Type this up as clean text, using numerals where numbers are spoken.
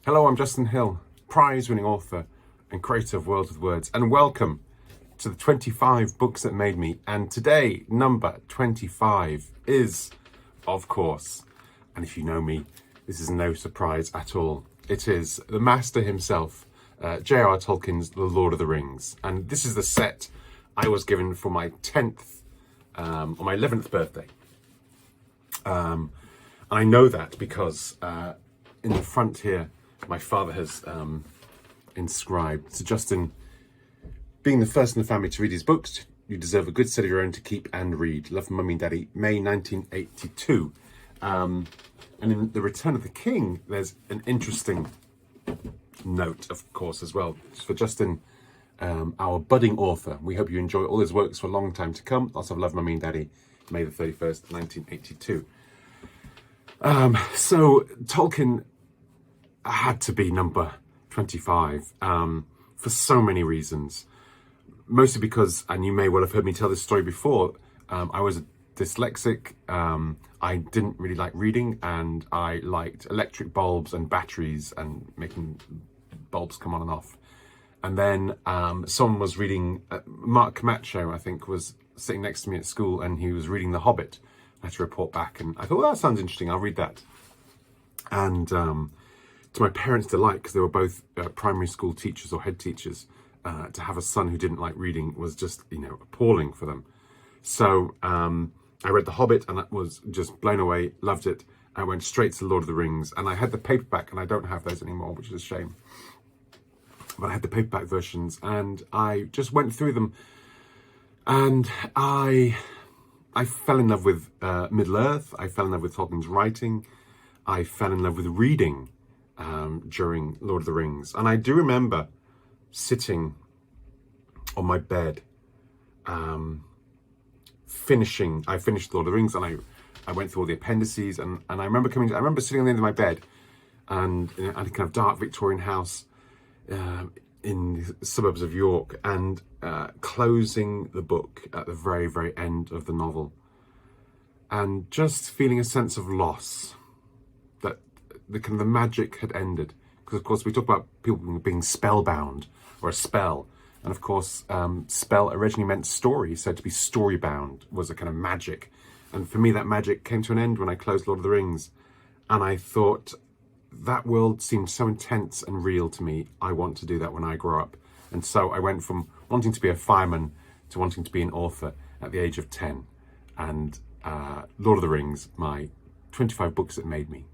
Hello, I'm Justin Hill, prize-winning author and creator of Worlds with Words, and welcome to the 25 books that made me. And today, number 25 is, of course, and if you know me, this is no surprise at all, it is the master himself, JRR Tolkien's The Lord of the Rings. And this is the set I was given for my 10th, or my 11th birthday. And I know that because in the front here, my father has inscribed to Justin, being the first in the family to read his books, you deserve a good set of your own to keep and read. Love from Mummy and Daddy, May 1982. And in The Return of the King, there's an interesting note, of course, as well. It's for Justin, our budding author. We hope you enjoy all his works for a long time to come. Lots of love, Mummy and Daddy, May the 31st, 1982. So Tolkien had to be number 25 for so many reasons. Mostly because, and you may well have heard me tell this story before, I was dyslexic, I didn't really like reading, and I liked electric bulbs and batteries and making bulbs come on and off. And then someone was reading, Mark Camacho, I think, was sitting next to me at school, and he was reading The Hobbit. I had to report back, and I thought, well, that sounds interesting, I'll read that. And to my parents' delight, because they were both primary school teachers or head teachers, to have a son who didn't like reading was just, appalling for them. So I read The Hobbit, and I was just blown away, loved it. I went straight to Lord of the Rings, and I had the paperback, and I don't have those anymore, which is a shame. But I had the paperback versions, and I just went through them, and I fell in love with Middle-earth. I fell in love with Tolkien's writing. I fell in love with reading during Lord of the Rings. And I do remember sitting on my bed, I finished Lord of the Rings, and I went through all the appendices, and I remember sitting on the end of my bed, and in a kind of dark Victorian house in the suburbs of York, and closing the book at the very, very end of the novel, and just feeling a sense of loss, that the magic had ended. Because of course we talk about people being spellbound, or a spell, and of course spell originally meant story, so to be story bound was a kind of magic. And for me, that magic came to an end when I closed Lord of the Rings, and I thought, that world seemed so intense and real to me, I want to do that when I grow up. And so I went from wanting to be a fireman to wanting to be an author at the age of 10. And Lord of the Rings, my 25 books that made me.